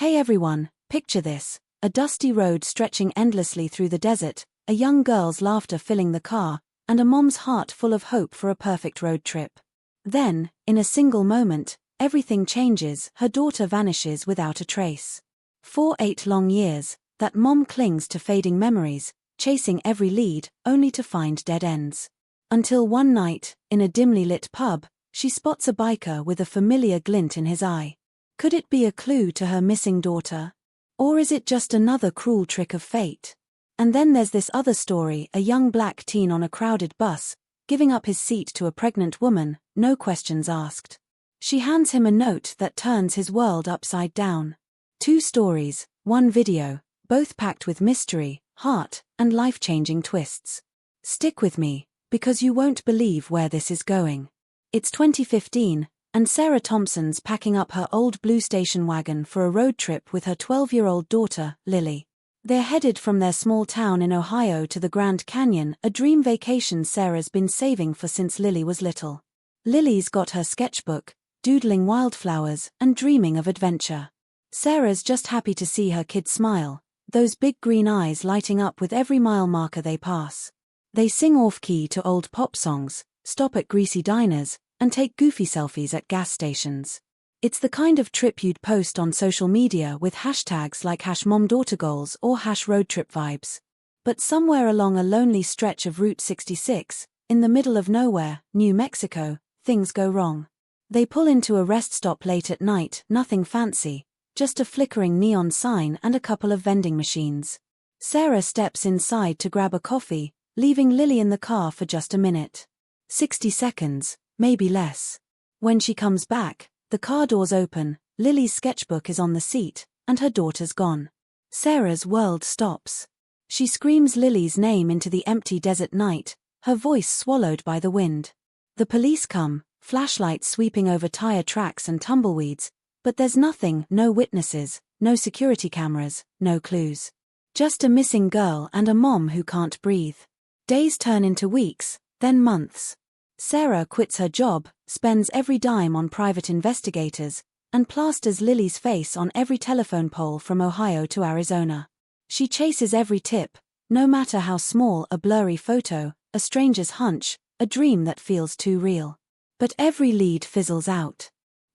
Hey everyone, picture this. A dusty road stretching endlessly through the desert, a young girl's laughter filling the car, and a mom's heart full of hope for a perfect road trip. Then, in a single moment, everything changes. Her daughter vanishes without a trace. For 8 long years, that mom clings to fading memories, chasing every lead, only to find dead ends. Until one night, in a dimly lit pub, she spots a biker with a familiar glint in his eye. Could it be a clue to her missing daughter? Or is it just another cruel trick of fate? And then there's this other story, a young black teen on a crowded bus, giving up his seat to a pregnant woman, no questions asked. She hands him a note that turns his world upside down. 2 stories, 1 video, both packed with mystery, heart, and life-changing twists. Stick with me, because you won't believe where this is going. It's 2015, and Sarah Thompson's packing up her old blue station wagon for a road trip with her 12-year-old daughter, Lily. They're headed from their small town in Ohio to the Grand Canyon, a dream vacation Sarah's been saving for since Lily was little. Lily's got her sketchbook, doodling wildflowers and dreaming of adventure. Sarah's just happy to see her kid smile, those big green eyes lighting up with every mile marker they pass. They sing off-key to old pop songs, stop at greasy diners, and take goofy selfies at gas stations. It's the kind of trip you'd post on social media with hashtags like #momdaughtergoals or #roadtripvibes. But somewhere along a lonely stretch of Route 66, in the middle of nowhere, New Mexico, things go wrong. They pull into a rest stop late at night, nothing fancy, just a flickering neon sign and a couple of vending machines. Sarah steps inside to grab a coffee, leaving Lily in the car for just a minute. 60 seconds. Maybe less. When she comes back, the car doors open, Lily's sketchbook is on the seat, and her daughter's gone. Sarah's world stops. She screams Lily's name into the empty desert night, her voice swallowed by the wind. The police come, flashlights sweeping over tire tracks and tumbleweeds, but there's nothing, no witnesses, no security cameras, no clues. Just a missing girl and a mom who can't breathe. Days turn into weeks, then months. Sarah quits her job, spends every dime on private investigators, and plasters Lily's face on every telephone pole from Ohio to Arizona. She chases every tip, no matter how small, a blurry photo, a stranger's hunch, a dream that feels too real. But every lead fizzles out.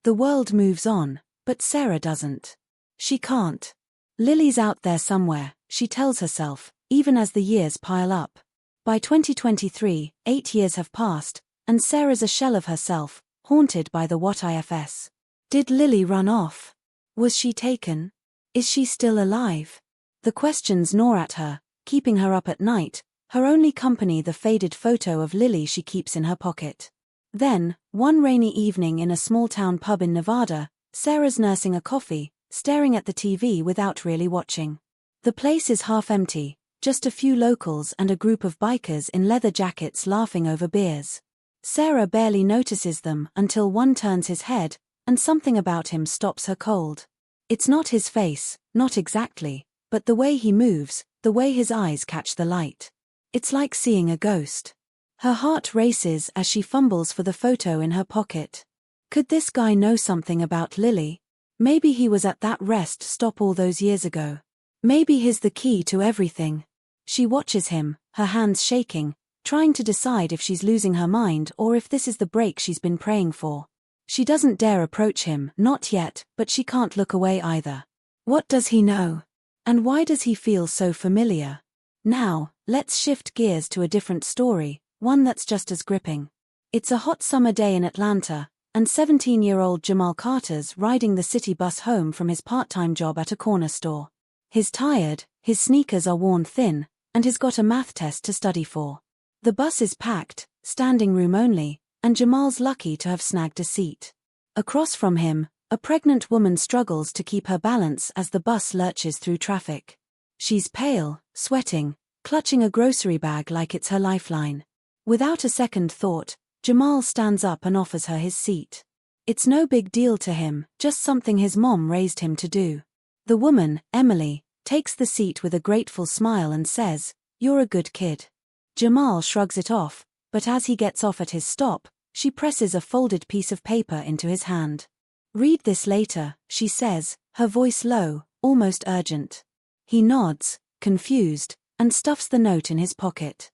The world moves on, but Sarah doesn't. She can't. Lily's out there somewhere, she tells herself, even as the years pile up. By 2023, 8 years have passed, and Sarah's a shell of herself, haunted by the what ifs. Did Lily run off? Was she taken? Is she still alive? The questions gnaw at her, keeping her up at night, her only company the faded photo of Lily she keeps in her pocket. Then, one rainy evening in a small-town pub in Nevada, Sarah's nursing a coffee, staring at the TV without really watching. The place is half empty, just a few locals and a group of bikers in leather jackets laughing over beers. Sarah barely notices them until one turns his head, and something about him stops her cold. It's not his face, not exactly, but the way he moves, the way his eyes catch the light. It's like seeing a ghost. Her heart races as she fumbles for the photo in her pocket. Could this guy know something about Lily? Maybe he was at that rest stop all those years ago. Maybe he's the key to everything. She watches him, her hands shaking, trying to decide if she's losing her mind or if this is the break she's been praying for. She doesn't dare approach him, not yet, but she can't look away either. What does he know? And why does he feel so familiar? Now, let's shift gears to a different story, one that's just as gripping. It's a hot summer day in Atlanta, and 17-year-old Jamal Carter's riding the city bus home from his part-time job at a corner store. He's tired, his sneakers are worn thin, and he's got a math test to study for. The bus is packed, standing room only, and Jamal's lucky to have snagged a seat. Across from him, a pregnant woman struggles to keep her balance as the bus lurches through traffic. She's pale, sweating, clutching a grocery bag like it's her lifeline. Without a second thought, Jamal stands up and offers her his seat. It's no big deal to him, just something his mom raised him to do. The woman, Emily, takes the seat with a grateful smile and says, "You're a good kid." Jamal shrugs it off, but as he gets off at his stop, she presses a folded piece of paper into his hand. "Read this later," she says, her voice low, almost urgent. He nods, confused, and stuffs the note in his pocket.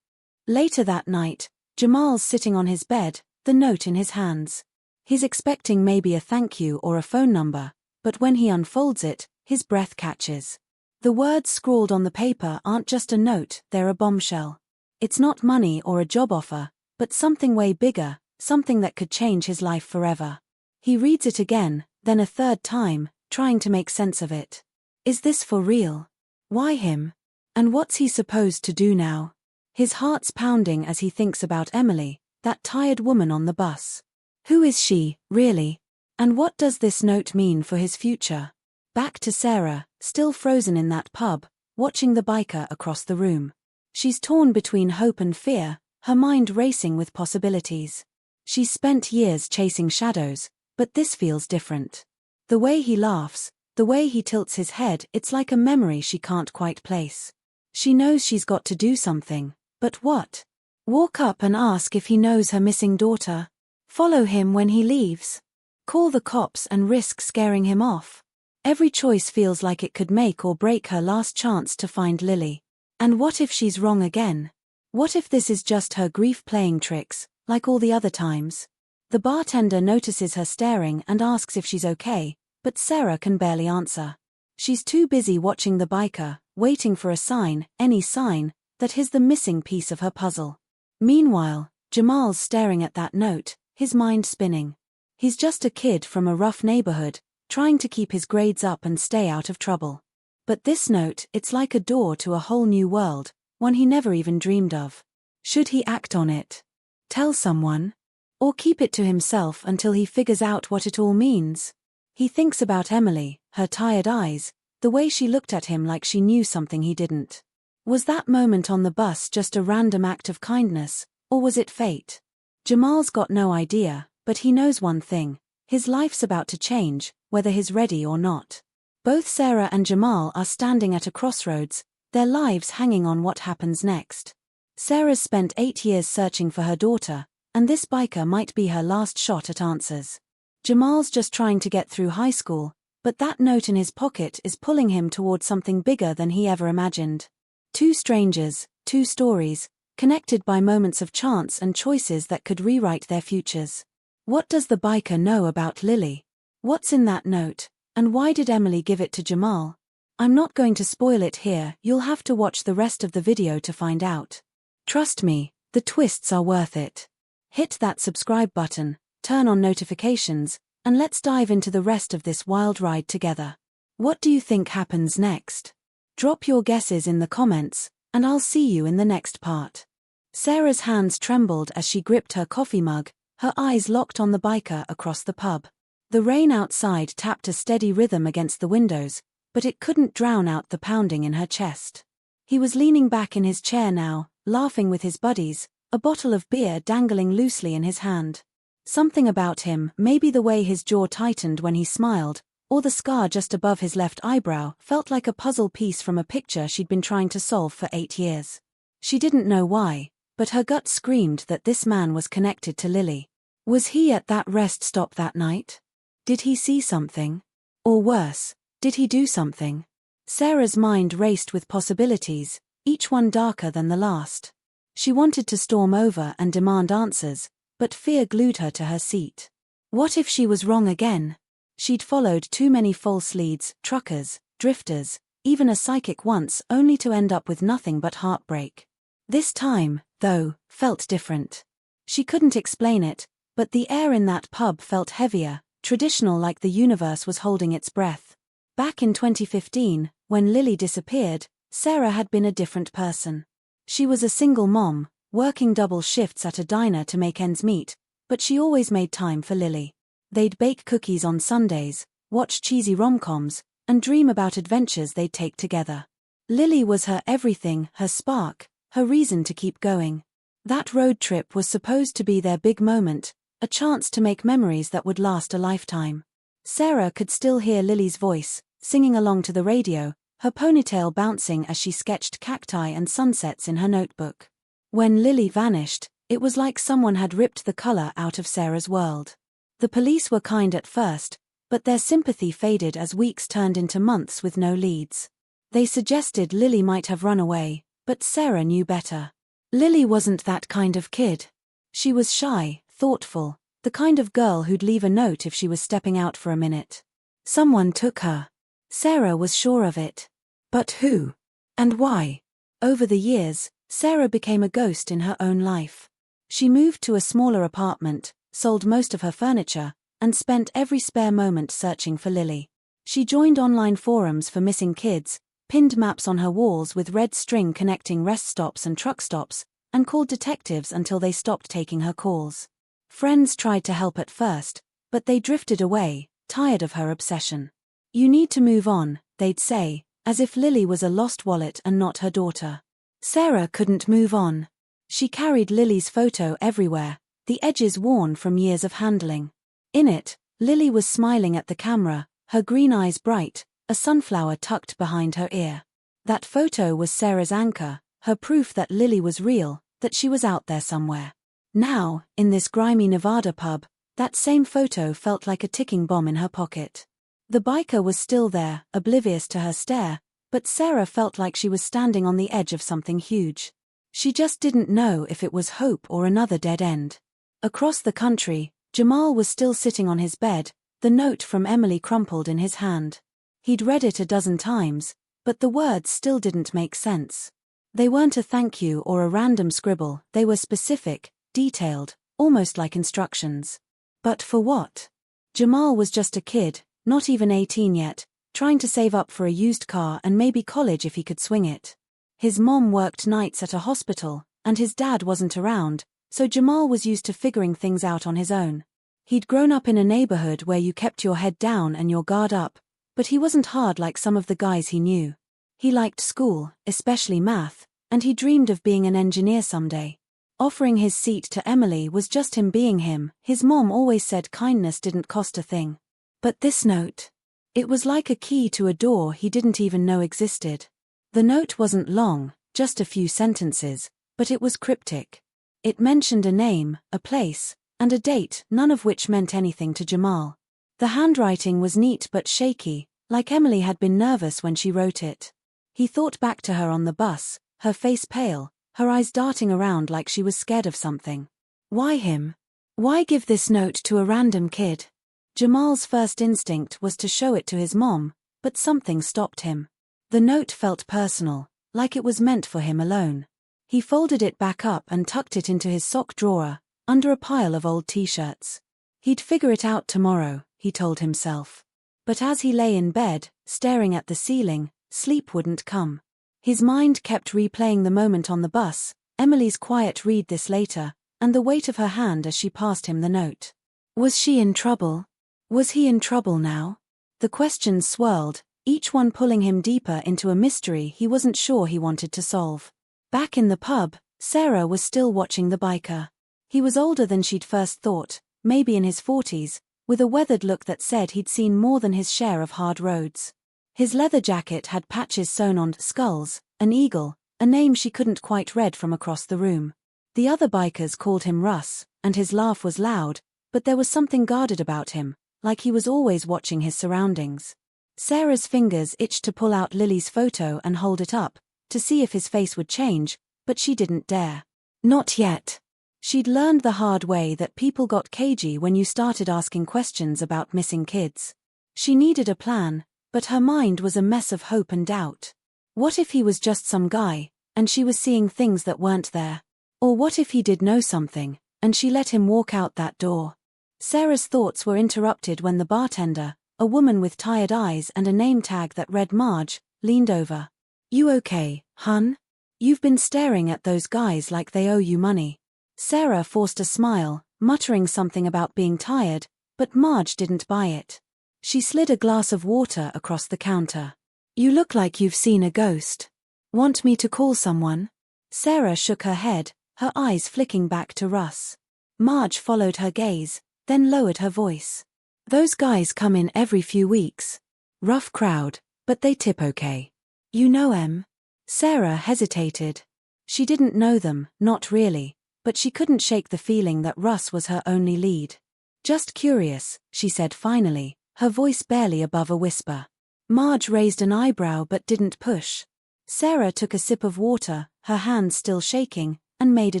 Later that night, Jamal's sitting on his bed, the note in his hands. He's expecting maybe a thank you or a phone number, but when he unfolds it, his breath catches. The words scrawled on the paper aren't just a note, they're a bombshell. It's not money or a job offer, but something way bigger, something that could change his life forever. He reads it again, then a third time, trying to make sense of it. Is this for real? Why him? And what's he supposed to do now? His heart's pounding as he thinks about Emily, that tired woman on the bus. Who is she, really? And what does this note mean for his future? Back to Sarah, still frozen in that pub, watching the biker across the room. She's torn between hope and fear, her mind racing with possibilities. She's spent years chasing shadows, but this feels different. The way he laughs, the way he tilts his head, it's like a memory she can't quite place. She knows she's got to do something, but what? Walk up and ask if he knows her missing daughter? Follow him when he leaves? Call the cops and risk scaring him off? Every choice feels like it could make or break her last chance to find Lily. And what if she's wrong again? What if this is just her grief playing tricks, like all the other times? The bartender notices her staring and asks if she's okay, but Sarah can barely answer. She's too busy watching the biker, waiting for a sign, any sign, that he's the missing piece of her puzzle. Meanwhile, Jamal's staring at that note, his mind spinning. He's just a kid from a rough neighborhood, trying to keep his grades up and stay out of trouble. But this note, it's like a door to a whole new world, one he never even dreamed of. Should he act on it? Tell someone? Or keep it to himself until he figures out what it all means? He thinks about Emily, her tired eyes, the way she looked at him like she knew something he didn't. Was that moment on the bus just a random act of kindness, or was it fate? Jamal's got no idea, but he knows one thing: his life's about to change, whether he's ready or not. Both Sarah and Jamal are standing at a crossroads, their lives hanging on what happens next. Sarah's spent 8 years searching for her daughter, and this biker might be her last shot at answers. Jamal's just trying to get through high school, but that note in his pocket is pulling him towards something bigger than he ever imagined. Two strangers, two stories, connected by moments of chance and choices that could rewrite their futures. What does the biker know about Lily? What's in that note, and why did Emily give it to Jamal? I'm not going to spoil it here, you'll have to watch the rest of the video to find out. Trust me, the twists are worth it. Hit that subscribe button, turn on notifications, and let's dive into the rest of this wild ride together. What do you think happens next? Drop your guesses in the comments, and I'll see you in the next part. Sarah's hands trembled as she gripped her coffee mug, her eyes locked on the biker across the pub. The rain outside tapped a steady rhythm against the windows, but it couldn't drown out the pounding in her chest. He was leaning back in his chair now, laughing with his buddies, a bottle of beer dangling loosely in his hand. Something about him, maybe the way his jaw tightened when he smiled, or the scar just above his left eyebrow, felt like a puzzle piece from a picture she'd been trying to solve for 8 years. She didn't know why, but her gut screamed that this man was connected to Lily. Was he at that rest stop that night? Did he see something? Or worse, did he do something? Sarah's mind raced with possibilities, each one darker than the last. She wanted to storm over and demand answers, but fear glued her to her seat. What if she was wrong again? She'd followed too many false leads, truckers, drifters, even a psychic once, only to end up with nothing but heartbreak. This time, though, felt different. She couldn't explain it, but the air in that pub felt heavier, traditional, like the universe was holding its breath. Back in 2015, when Lily disappeared, Sarah had been a different person. She was a single mom, working double shifts at a diner to make ends meet, but she always made time for Lily. They'd bake cookies on Sundays, watch cheesy rom-coms, and dream about adventures they'd take together. Lily was her everything, her spark, her reason to keep going. That road trip was supposed to be their big moment, a chance to make memories that would last a lifetime. Sarah could still hear Lily's voice, singing along to the radio, her ponytail bouncing as she sketched cacti and sunsets in her notebook. When Lily vanished, it was like someone had ripped the color out of Sarah's world. The police were kind at first, But their sympathy faded as weeks turned into months with no leads. They suggested Lily might have run away, but Sarah knew better. Lily wasn't that kind of kid. She was shy, thoughtful, the kind of girl who'd leave a note if she was stepping out for a minute. Someone took her. Sarah was sure of it. But who? And why? Over the years, Sarah became a ghost in her own life. She moved to a smaller apartment, sold most of her furniture, and spent every spare moment searching for Lily. She joined online forums for missing kids, pinned maps on her walls with red string connecting rest stops and truck stops, and called detectives until they stopped taking her calls. Friends tried to help at first, but they drifted away, tired of her obsession. "You need to move on," they'd say, as if Lily was a lost wallet and not her daughter. Sarah couldn't move on. She carried Lily's photo everywhere, the edges worn from years of handling. In it, Lily was smiling at the camera, her green eyes bright, a sunflower tucked behind her ear. That photo was Sarah's anchor, her proof that Lily was real, that she was out there somewhere. Now, in this grimy Nevada pub, that same photo felt like a ticking bomb in her pocket. The biker was still there, oblivious to her stare, but Sarah felt like she was standing on the edge of something huge. She just didn't know if it was hope or another dead end. Across the country, Jamal was still sitting on his bed, the note from Emily crumpled in his hand. He'd read it a dozen times, but the words still didn't make sense. They weren't a thank you or a random scribble, they were specific, detailed, almost like instructions. But for what? Jamal was just a kid, not even 18 yet, trying to save up for a used car and maybe college if he could swing it. His mom worked nights at a hospital, and his dad wasn't around, so Jamal was used to figuring things out on his own. He'd grown up in a neighborhood where you kept your head down and your guard up, but he wasn't hard like some of the guys he knew. He liked school, especially math, and he dreamed of being an engineer someday. Offering his seat to Emily was just him being him. His mom always said kindness didn't cost a thing. But this note? It was like a key to a door he didn't even know existed. The note wasn't long, just a few sentences, but it was cryptic. It mentioned a name, a place, and a date, none of which meant anything to Jamal. The handwriting was neat but shaky, like Emily had been nervous when she wrote it. He thought back to her on the bus, her face pale, her eyes darting around like she was scared of something. Why him? Why give this note to a random kid? Jamal's first instinct was to show it to his mom, but something stopped him. The note felt personal, like it was meant for him alone. He folded it back up and tucked it into his sock drawer, under a pile of old t-shirts. He'd figure it out tomorrow, he told himself. But as he lay in bed, staring at the ceiling, sleep wouldn't come. His mind kept replaying the moment on the bus, Emily's quiet "read this later," and the weight of her hand as she passed him the note. Was she in trouble? Was he in trouble now? The questions swirled, each one pulling him deeper into a mystery he wasn't sure he wanted to solve. Back in the pub, Sarah was still watching the biker. He was older than she'd first thought, maybe in his 40s, with a weathered look that said he'd seen more than his share of hard roads. His leather jacket had patches sewn on skulls, an eagle, a name she couldn't quite read from across the room. The other bikers called him Russ, and his laugh was loud, but there was something guarded about him, like he was always watching his surroundings. Sarah's fingers itched to pull out Lily's photo and hold it up, to see if his face would change, but she didn't dare. Not yet. She'd learned the hard way that people got cagey when you started asking questions about missing kids. She needed a plan, but her mind was a mess of hope and doubt. What if he was just some guy, and she was seeing things that weren't there? Or what if he did know something, and she let him walk out that door? Sarah's thoughts were interrupted when the bartender, a woman with tired eyes and a name tag that read Marge, leaned over. "You okay, hun? You've been staring at those guys like they owe you money." Sarah forced a smile, muttering something about being tired, but Marge didn't buy it. She slid a glass of water across the counter. "You look like you've seen a ghost. Want me to call someone?" Sarah shook her head, her eyes flicking back to Russ. Marge followed her gaze, then lowered her voice. "Those guys come in every few weeks. Rough crowd, but they tip okay. You know 'em?" Sarah hesitated. She didn't know them, not really, but she couldn't shake the feeling that Russ was her only lead. "Just curious," she said finally, her voice barely above a whisper. Marge raised an eyebrow but didn't push. Sarah took a sip of water, her hands still shaking, and made a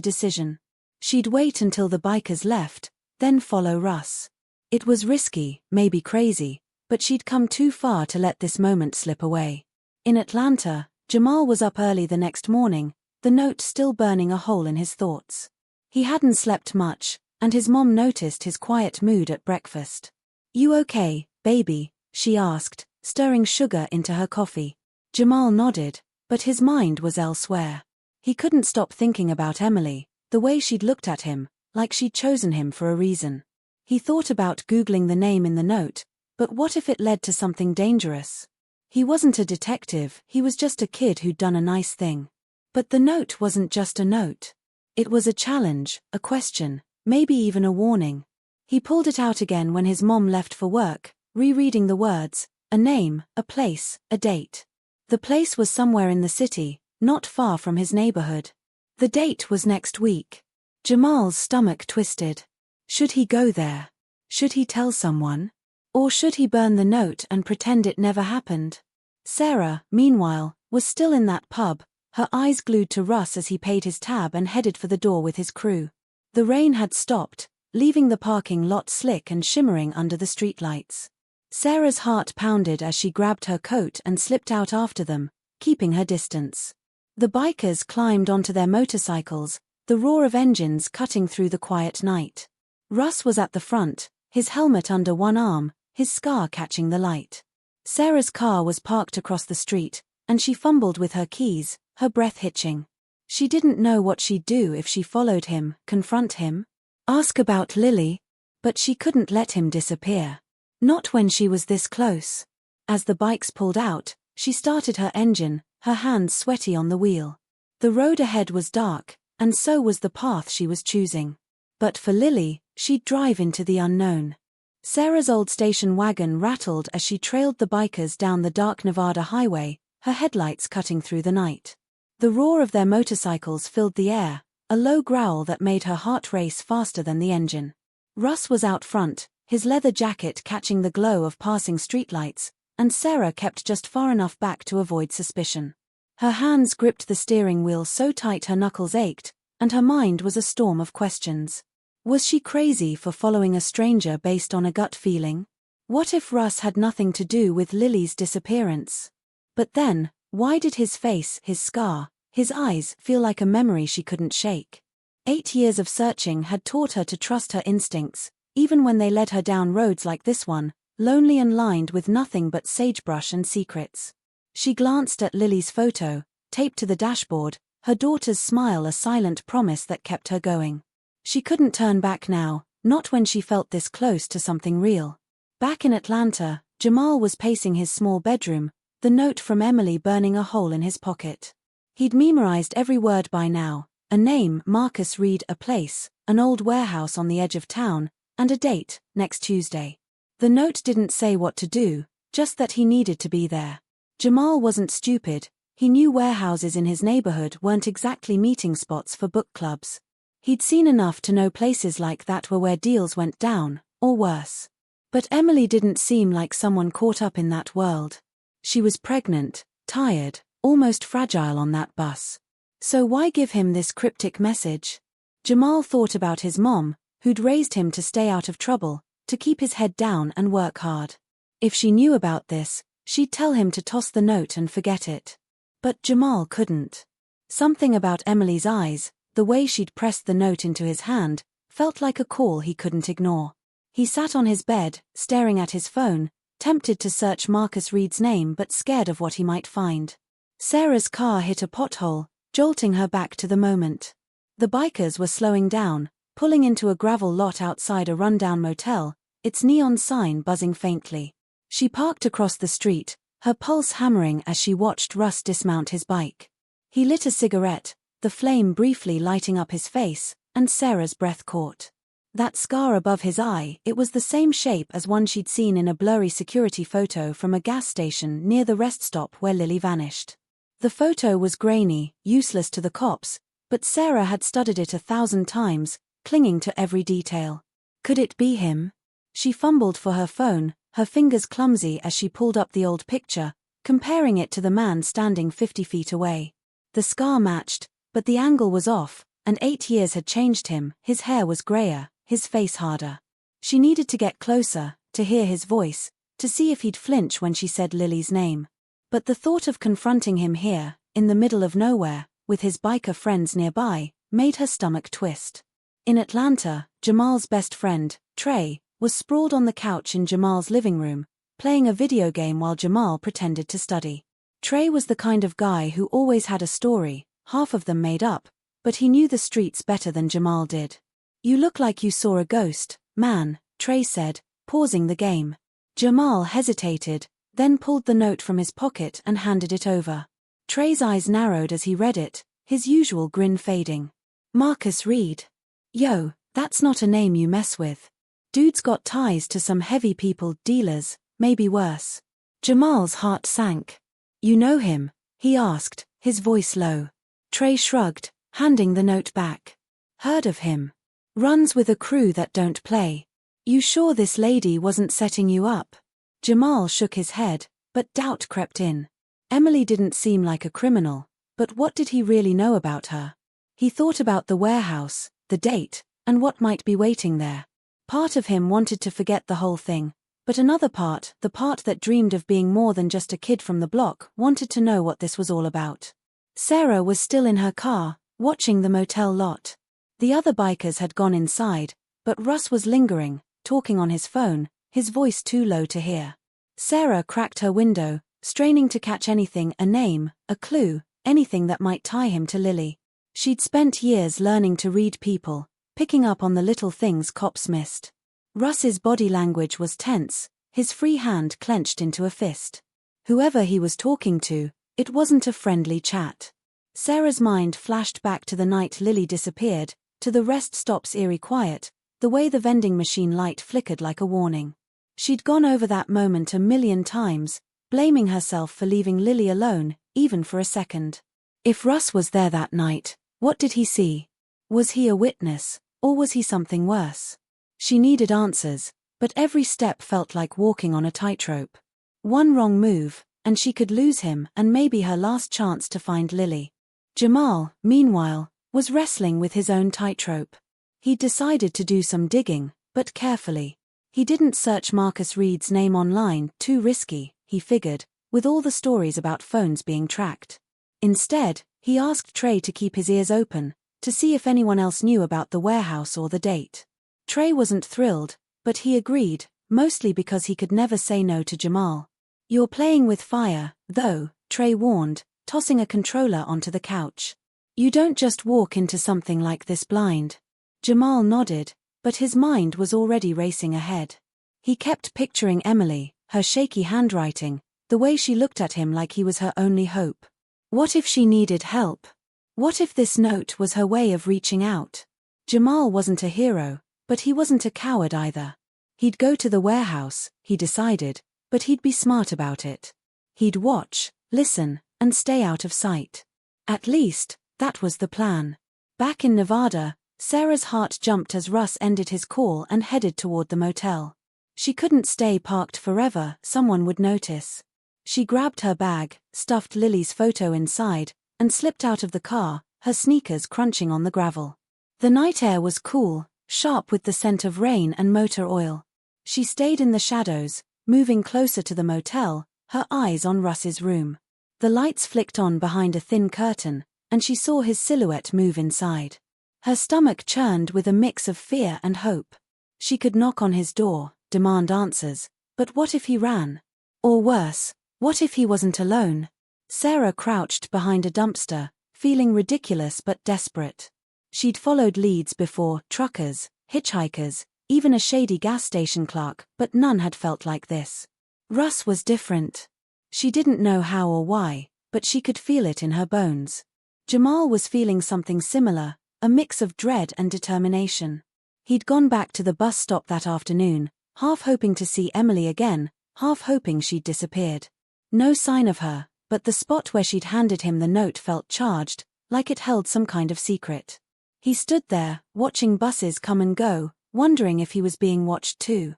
decision. She'd wait until the bikers left, then follow Russ. It was risky, maybe crazy, but she'd come too far to let this moment slip away. In Atlanta, Jamal was up early the next morning, the note still burning a hole in his thoughts. He hadn't slept much, and his mom noticed his quiet mood at breakfast. "You okay, baby?" she asked, stirring sugar into her coffee. Jamal nodded, but his mind was elsewhere. He couldn't stop thinking about Emily, the way she'd looked at him, like she'd chosen him for a reason. He thought about Googling the name in the note, but what if it led to something dangerous? He wasn't a detective, he was just a kid who'd done a nice thing. But the note wasn't just a note. It was a challenge, a question, maybe even a warning. He pulled it out again when his mom left for work, rereading the words, a name, a place, a date. The place was somewhere in the city, not far from his neighborhood. The date was next week. Jamal's stomach twisted. Should he go there? Should he tell someone? Or should he burn the note and pretend it never happened? Sarah, meanwhile, was still in that pub, her eyes glued to Russ as he paid his tab and headed for the door with his crew. The rain had stopped, leaving the parking lot slick and shimmering under the streetlights. Sarah's heart pounded as she grabbed her coat and slipped out after them, keeping her distance. The bikers climbed onto their motorcycles, the roar of engines cutting through the quiet night. Russ was at the front, his helmet under one arm, his scar catching the light. Sarah's car was parked across the street, and she fumbled with her keys, her breath hitching. She didn't know what she'd do if she followed him, confront him, ask about Lily, but she couldn't let him disappear. Not when she was this close. As the bikes pulled out, she started her engine, her hands sweaty on the wheel. The road ahead was dark, and so was the path she was choosing. But for Lily, she'd drive into the unknown. Sarah's old station wagon rattled as she trailed the bikers down the dark Nevada highway, her headlights cutting through the night. The roar of their motorcycles filled the air, a low growl that made her heart race faster than the engine. Russ was out front, his leather jacket catching the glow of passing streetlights, and Sarah kept just far enough back to avoid suspicion. Her hands gripped the steering wheel so tight her knuckles ached, and her mind was a storm of questions. Was she crazy for following a stranger based on a gut feeling? What if Russ had nothing to do with Lily's disappearance? But then, why did his face, his scar, his eyes feel like a memory she couldn't shake? 8 years of searching had taught her to trust her instincts, even when they led her down roads like this one, lonely and lined with nothing but sagebrush and secrets. She glanced at Lily's photo, taped to the dashboard, her daughter's smile a silent promise that kept her going. She couldn't turn back now, not when she felt this close to something real. Back in Atlanta, Jamal was pacing his small bedroom, the note from Emily burning a hole in his pocket. He'd memorized every word by now, a name, Marcus Reed, a place, an old warehouse on the edge of town, and a date, next Tuesday. The note didn't say what to do, just that he needed to be there. Jamal wasn't stupid, he knew warehouses in his neighborhood weren't exactly meeting spots for book clubs. He'd seen enough to know places like that were where deals went down, or worse. But Emily didn't seem like someone caught up in that world. She was pregnant, tired, almost fragile on that bus. So why give him this cryptic message? Jamal thought about his mom, who'd raised him to stay out of trouble, to keep his head down and work hard. If she knew about this, she'd tell him to toss the note and forget it. But Jamal couldn't. Something about Emily's eyes, the way she'd pressed the note into his hand, felt like a call he couldn't ignore. He sat on his bed, staring at his phone, tempted to search Marcus Reed's name but scared of what he might find. Sarah's car hit a pothole, jolting her back to the moment. The bikers were slowing down, pulling into a gravel lot outside a rundown motel, its neon sign buzzing faintly. She parked across the street, her pulse hammering as she watched Russ dismount his bike. He lit a cigarette, the flame briefly lighting up his face, and Sarah's breath caught. That scar above his eye, it was the same shape as one she'd seen in a blurry security photo from a gas station near the rest stop where Lily vanished. The photo was grainy, useless to the cops, but Sarah had studied it 1,000 times, clinging to every detail. Could it be him? She fumbled for her phone, her fingers clumsy as she pulled up the old picture, comparing it to the man standing 50 feet away. The scar matched, but the angle was off, and 8 years had changed him. His hair was grayer, his face harder. She needed to get closer, to hear his voice, to see if he'd flinch when she said Lily's name. But the thought of confronting him here, in the middle of nowhere, with his biker friends nearby, made her stomach twist. In Atlanta, Jamal's best friend, Trey, was sprawled on the couch in Jamal's living room, playing a video game while Jamal pretended to study. Trey was the kind of guy who always had a story, half of them made up, but he knew the streets better than Jamal did. "You look like you saw a ghost, man," Trey said, pausing the game. Jamal hesitated, then pulled the note from his pocket and handed it over. Trey's eyes narrowed as he read it, his usual grin fading. "Marcus Reed. Yo, that's not a name you mess with. Dude's got ties to some heavy people dealers, maybe worse." Jamal's heart sank. "You know him?" he asked, his voice low. Trey shrugged, handing the note back. "Heard of him. Runs with a crew that don't play. You sure this lady wasn't setting you up?" Jamal shook his head, but doubt crept in. Emily didn't seem like a criminal, but what did he really know about her? He thought about the warehouse, the date, and what might be waiting there. Part of him wanted to forget the whole thing, but another part, the part that dreamed of being more than just a kid from the block, wanted to know what this was all about. Sarah was still in her car, watching the motel lot. The other bikers had gone inside, but Russ was lingering, talking on his phone, his voice too low to hear. Sarah cracked her window, straining to catch anything, a name, a clue, anything that might tie him to Lily. She'd spent years learning to read people, picking up on the little things cops missed. Russ's body language was tense, his free hand clenched into a fist. Whoever he was talking to, it wasn't a friendly chat. Sarah's mind flashed back to the night Lily disappeared, to the rest stop's eerie quiet, the way the vending machine light flickered like a warning. She'd gone over that moment a million times, blaming herself for leaving Lily alone, even for a second. If Russ was there that night, what did he see? Was he a witness, or was he something worse? She needed answers, but every step felt like walking on a tightrope. One wrong move, and she could lose him and maybe her last chance to find Lily. Jamal, meanwhile, was wrestling with his own tightrope. He'd decided to do some digging, but carefully. He didn't search Marcus Reed's name online, too risky, he figured, with all the stories about phones being tracked. Instead, he asked Trey to keep his ears open, to see if anyone else knew about the warehouse or the date. Trey wasn't thrilled, but he agreed, mostly because he could never say no to Jamal. "You're playing with fire, though," Trey warned, tossing a controller onto the couch. "You don't just walk into something like this blind." Jamal nodded, but his mind was already racing ahead. He kept picturing Emily, her shaky handwriting, the way she looked at him like he was her only hope. What if she needed help? What if this note was her way of reaching out? Jamal wasn't a hero, but he wasn't a coward either. He'd go to the warehouse, he decided, but he'd be smart about it. He'd watch, listen, and stay out of sight. At least, that was the plan. Back in Nevada, Sarah's heart jumped as Russ ended his call and headed toward the motel. She couldn't stay parked forever, someone would notice. She grabbed her bag, stuffed Lily's photo inside, and slipped out of the car, her sneakers crunching on the gravel. The night air was cool, sharp with the scent of rain and motor oil. She stayed in the shadows, moving closer to the motel, her eyes on Russ's room. The lights flicked on behind a thin curtain, and she saw his silhouette move inside. Her stomach churned with a mix of fear and hope. She could knock on his door, demand answers, but what if he ran? Or worse, what if he wasn't alone? Sarah crouched behind a dumpster, feeling ridiculous but desperate. She'd followed leads before, truckers, hitchhikers, even a shady gas station clerk, but none had felt like this. Russ was different. She didn't know how or why, but she could feel it in her bones. Jamal was feeling something similar, a mix of dread and determination. He'd gone back to the bus stop that afternoon, half hoping to see Emily again, half hoping she'd disappeared. No sign of her, but the spot where she'd handed him the note felt charged, like it held some kind of secret. He stood there, watching buses come and go, wondering if he was being watched too.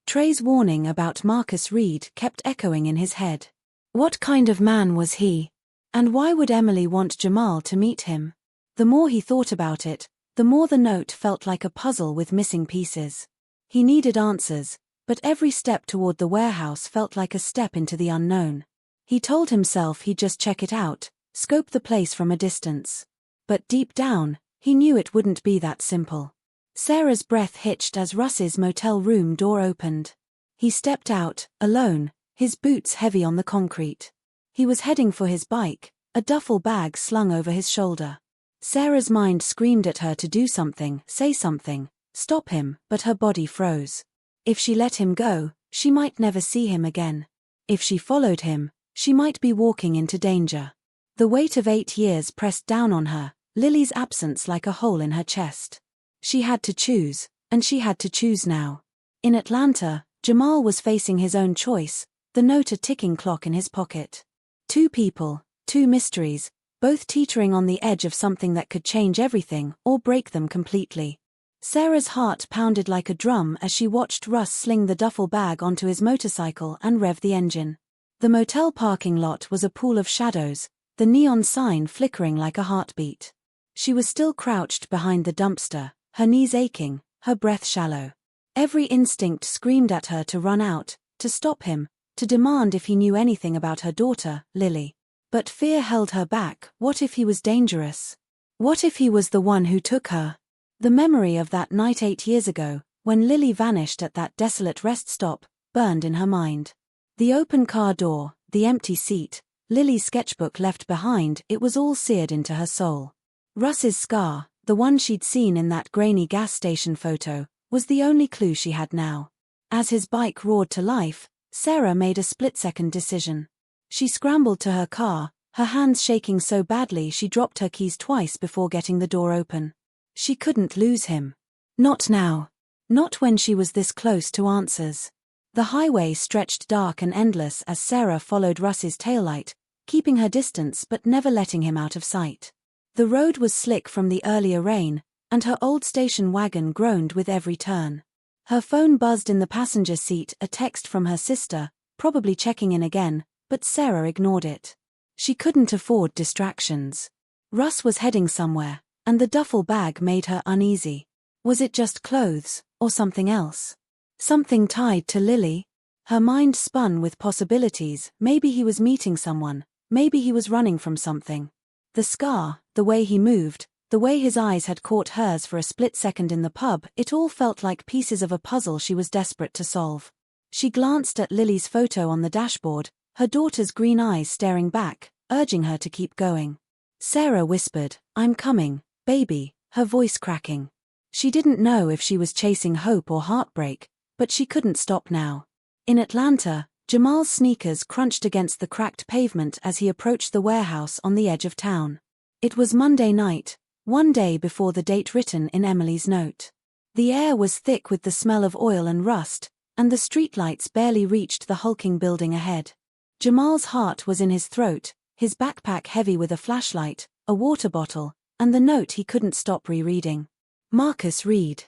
Trey's warning about Marcus Reed kept echoing in his head. What kind of man was he? And why would Emily want Jamal to meet him? The more he thought about it, the more the note felt like a puzzle with missing pieces. He needed answers, but every step toward the warehouse felt like a step into the unknown. He told himself he'd just check it out, scope the place from a distance. But deep down, he knew it wouldn't be that simple. Sarah's breath hitched as Russ's motel room door opened. He stepped out, alone, his boots heavy on the concrete. He was heading for his bike, a duffel bag slung over his shoulder. Sarah's mind screamed at her to do something, say something, stop him, but her body froze. If she let him go, she might never see him again. If she followed him, she might be walking into danger. The weight of 8 years pressed down on her, Lily's absence like a hole in her chest. She had to choose, and she had to choose now. In Atlanta, Jamal was facing his own choice, the note a ticking clock in his pocket. 2 people, 2 mysteries, both teetering on the edge of something that could change everything or break them completely. Sarah's heart pounded like a drum as she watched Russ sling the duffel bag onto his motorcycle and rev the engine. The motel parking lot was a pool of shadows, the neon sign flickering like a heartbeat. She was still crouched behind the dumpster, her knees aching, her breath shallow. Every instinct screamed at her to run out, to stop him, to demand if he knew anything about her daughter, Lily. But fear held her back. What if he was dangerous? What if he was the one who took her? The memory of that night 8 years ago, when Lily vanished at that desolate rest stop, burned in her mind. The open car door, the empty seat, Lily's sketchbook left behind, it was all seared into her soul. Russ's scar, the one she'd seen in that grainy gas station photo, was the only clue she had now. As his bike roared to life, Sarah made a split-second decision. She scrambled to her car, her hands shaking so badly she dropped her keys twice before getting the door open. She couldn't lose him. Not now. Not when she was this close to answers. The highway stretched dark and endless as Sarah followed Russ's taillight, keeping her distance but never letting him out of sight. The road was slick from the earlier rain, and her old station wagon groaned with every turn. Her phone buzzed in the passenger seat, a text from her sister, probably checking in again, but Sarah ignored it. She couldn't afford distractions. Russ was heading somewhere, and the duffel bag made her uneasy. Was it just clothes, or something else? Something tied to Lily? Her mind spun with possibilities. Maybe he was meeting someone, maybe he was running from something. The scar, the way he moved, the way his eyes had caught hers for a split second in the pub, it all felt like pieces of a puzzle she was desperate to solve. She glanced at Lily's photo on the dashboard, her daughter's green eyes staring back, urging her to keep going. Sarah whispered, "I'm coming, baby," her voice cracking. She didn't know if she was chasing hope or heartbreak, but she couldn't stop now. In Atlanta, Jamal's sneakers crunched against the cracked pavement as he approached the warehouse on the edge of town. It was Monday night, one day before the date written in Emily's note. The air was thick with the smell of oil and rust, and the streetlights barely reached the hulking building ahead. Jamal's heart was in his throat, his backpack heavy with a flashlight, a water bottle, and the note he couldn't stop rereading. Marcus Reed.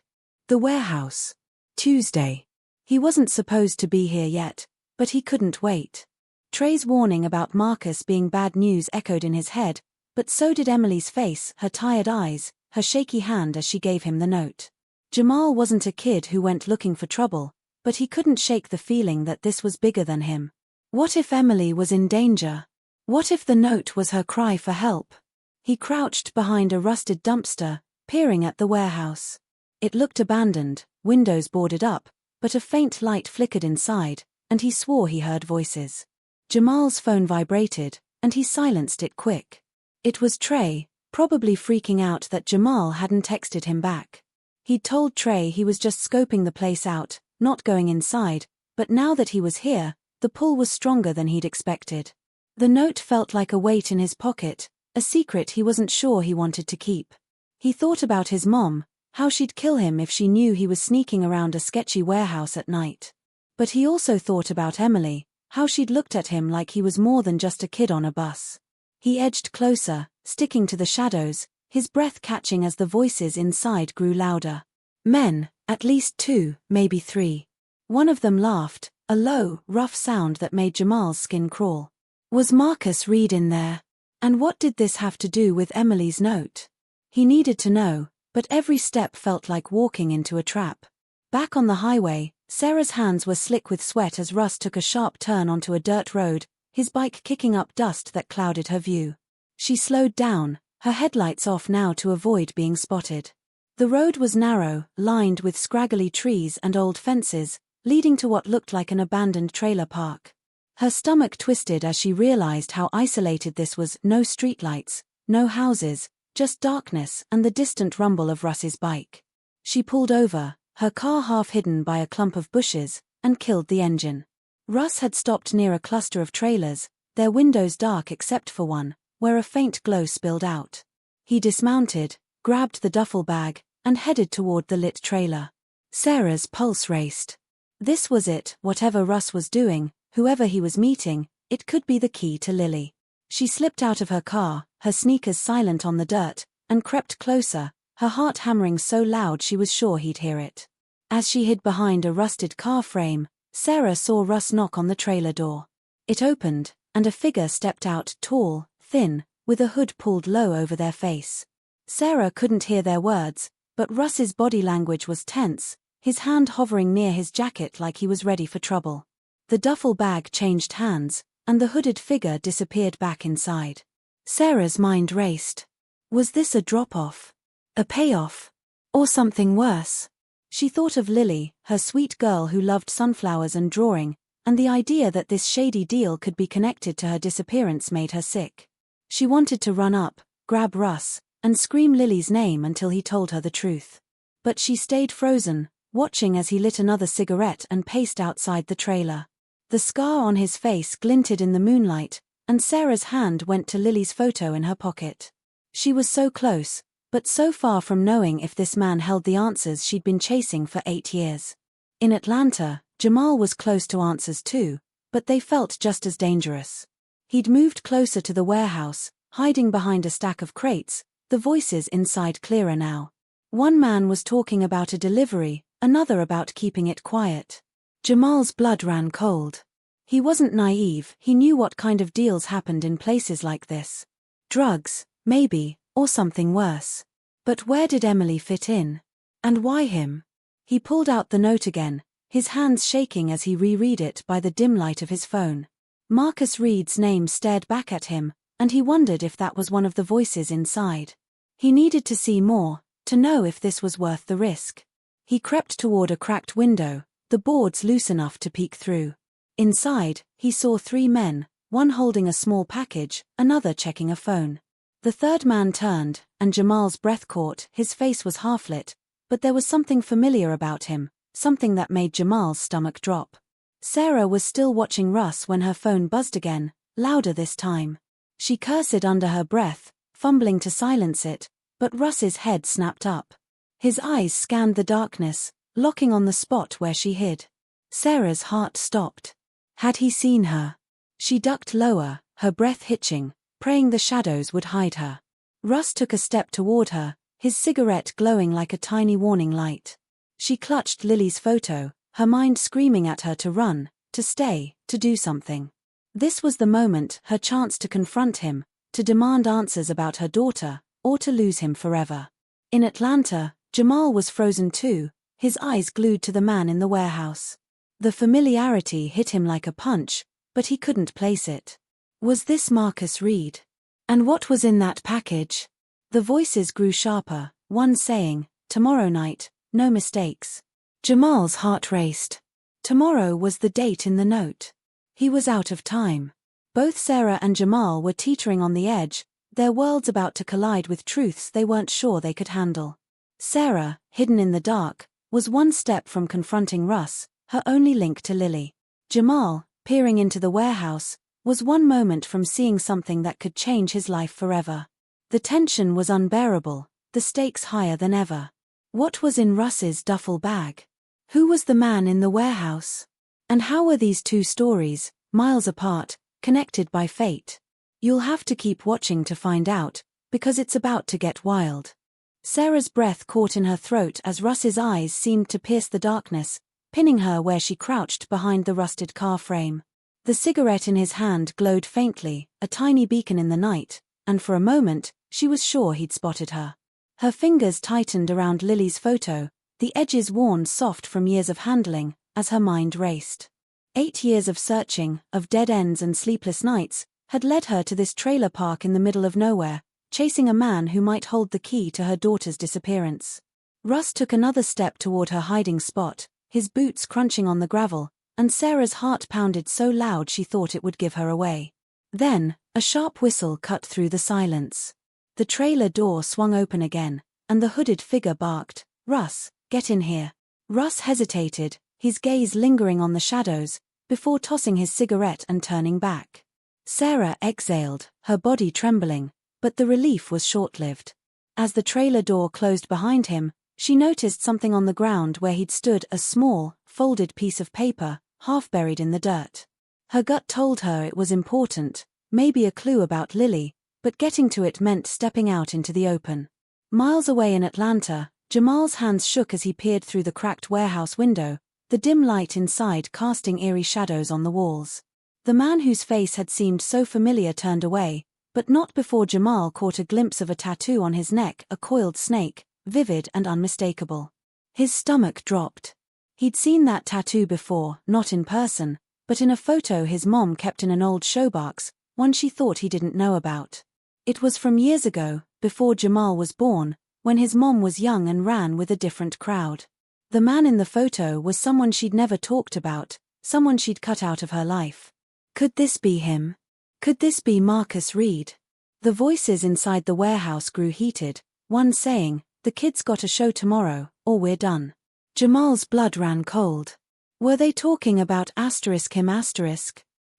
The warehouse. Tuesday. He wasn't supposed to be here yet, but he couldn't wait. Trey's warning about Marcus being bad news echoed in his head, but so did Emily's face, her tired eyes, her shaky hand as she gave him the note. Jamal wasn't a kid who went looking for trouble, but he couldn't shake the feeling that this was bigger than him. What if Emily was in danger? What if the note was her cry for help? He crouched behind a rusted dumpster, peering at the warehouse. It looked abandoned, windows boarded up, but a faint light flickered inside, and he swore he heard voices. Jamal's phone vibrated, and he silenced it quick. It was Trey, probably freaking out that Jamal hadn't texted him back. He'd told Trey he was just scoping the place out, not going inside, but now that he was here, the pull was stronger than he'd expected. The note felt like a weight in his pocket, a secret he wasn't sure he wanted to keep. He thought about his mom, how she'd kill him if she knew he was sneaking around a sketchy warehouse at night. But he also thought about Emily, how she'd looked at him like he was more than just a kid on a bus. He edged closer, sticking to the shadows, his breath catching as the voices inside grew louder. Men, at least 2, maybe 3. One of them laughed, a low, rough sound that made Jamal's skin crawl. Was Marcus Reed in there? And what did this have to do with Emily's note? He needed to know, but every step felt like walking into a trap. Back on the highway, Sarah's hands were slick with sweat as Russ took a sharp turn onto a dirt road, his bike kicking up dust that clouded her view. She slowed down, her headlights off now to avoid being spotted. The road was narrow, lined with scraggly trees and old fences, leading to what looked like an abandoned trailer park. Her stomach twisted as she realized how isolated this was. No streetlights, no houses, just darkness and the distant rumble of Russ's bike. She pulled over, her car half hidden by a clump of bushes, and killed the engine. Russ had stopped near a cluster of trailers, their windows dark except for one, where a faint glow spilled out. He dismounted, grabbed the duffel bag, and headed toward the lit trailer. Sarah's pulse raced. This was it, whatever Russ was doing, whoever he was meeting, it could be the key to Lily. She slipped out of her car, her sneakers silent on the dirt, and crept closer, her heart hammering so loud she was sure he'd hear it. As she hid behind a rusted car frame, Sarah saw Russ knock on the trailer door. It opened, and a figure stepped out, tall, thin, with a hood pulled low over their face. Sarah couldn't hear their words, but Russ's body language was tense, his hand hovering near his jacket like he was ready for trouble. The duffel bag changed hands, and the hooded figure disappeared back inside. Sarah's mind raced. Was this a drop-off? A payoff? Or something worse? She thought of Lily, her sweet girl who loved sunflowers and drawing, and the idea that this shady deal could be connected to her disappearance made her sick. She wanted to run up, grab Russ, and scream Lily's name until he told her the truth. But she stayed frozen, watching as he lit another cigarette and paced outside the trailer. The scar on his face glinted in the moonlight, and Sarah's hand went to Lily's photo in her pocket. She was so close, but so far from knowing if this man held the answers she'd been chasing for 8 years. In Atlanta, Jamal was close to answers too, but they felt just as dangerous. He'd moved closer to the warehouse, hiding behind a stack of crates, the voices inside clearer now. One man was talking about a delivery, another about keeping it quiet. Jamal's blood ran cold. He wasn't naive, he knew what kind of deals happened in places like this. Drugs, maybe, or something worse. But where did Emily fit in? And why him? He pulled out the note again, his hands shaking as he reread it by the dim light of his phone. Marcus Reed's name stared back at him, and he wondered if that was one of the voices inside. He needed to see more, to know if this was worth the risk. He crept toward a cracked window, the boards loose enough to peek through. Inside, he saw 3 men, one holding a small package, another checking a phone. The third man turned, and Jamal's breath caught, his face was half-lit, but there was something familiar about him, something that made Jamal's stomach drop. Sarah was still watching Russ when her phone buzzed again, louder this time. She cursed under her breath, fumbling to silence it, but Russ's head snapped up. His eyes scanned the darkness, locking on the spot where she hid. Sarah's heart stopped. Had he seen her? She ducked lower, her breath hitching, praying the shadows would hide her. Russ took a step toward her, his cigarette glowing like a tiny warning light. She clutched Lily's photo, her mind screaming at her to run, to stay, to do something. This was the moment, her chance to confront him, to demand answers about her daughter, or to lose him forever. In Atlanta, Jamal was frozen too, his eyes glued to the man in the warehouse. The familiarity hit him like a punch, but he couldn't place it. Was this Marcus Reed? And what was in that package? The voices grew sharper, one saying, "Tomorrow night, no mistakes." Jamal's heart raced. Tomorrow was the date in the note. He was out of time. Both Sarah and Jamal were teetering on the edge, their worlds about to collide with truths they weren't sure they could handle. Sarah, hidden in the dark, was one step from confronting Russ, her only link to Lily. Jamal, peering into the warehouse, was one moment from seeing something that could change his life forever. The tension was unbearable, the stakes higher than ever. What was in Russ's duffel bag? Who was the man in the warehouse? And how were these two stories, miles apart, connected by fate? You'll have to keep watching to find out, because it's about to get wild. Sarah's breath caught in her throat as Russ's eyes seemed to pierce the darkness, pinning her where she crouched behind the rusted car frame. The cigarette in his hand glowed faintly, a tiny beacon in the night, and for a moment, she was sure he'd spotted her. Her fingers tightened around Lily's photo, the edges worn soft from years of handling, as her mind raced. 8 years of searching, of dead ends and sleepless nights, had led her to this trailer park in the middle of nowhere, chasing a man who might hold the key to her daughter's disappearance. Russ took another step toward her hiding spot, his boots crunching on the gravel, and Sarah's heart pounded so loud she thought it would give her away. Then, a sharp whistle cut through the silence. The trailer door swung open again, and the hooded figure barked, "Russ, get in here." Russ hesitated, his gaze lingering on the shadows, before tossing his cigarette and turning back. Sarah exhaled, her body trembling, but the relief was short-lived. As the trailer door closed behind him, she noticed something on the ground where he'd stood, a small, folded piece of paper, half buried in the dirt. Her gut told her it was important, maybe a clue about Lily, but getting to it meant stepping out into the open. Miles away in Atlanta, Jamal's hands shook as he peered through the cracked warehouse window, the dim light inside casting eerie shadows on the walls. The man whose face had seemed so familiar turned away, but not before Jamal caught a glimpse of a tattoo on his neck, a coiled snake, vivid and unmistakable. His stomach dropped. He'd seen that tattoo before, not in person, but in a photo his mom kept in an old showbox, one she thought he didn't know about. It was from years ago, before Jamal was born, when his mom was young and ran with a different crowd. The man in the photo was someone she'd never talked about, someone she'd cut out of her life. Could this be him? Could this be Marcus Reed? The voices inside the warehouse grew heated, one saying, "The kid's got a show tomorrow, or we're done." Jamal's blood ran cold. Were they talking about him?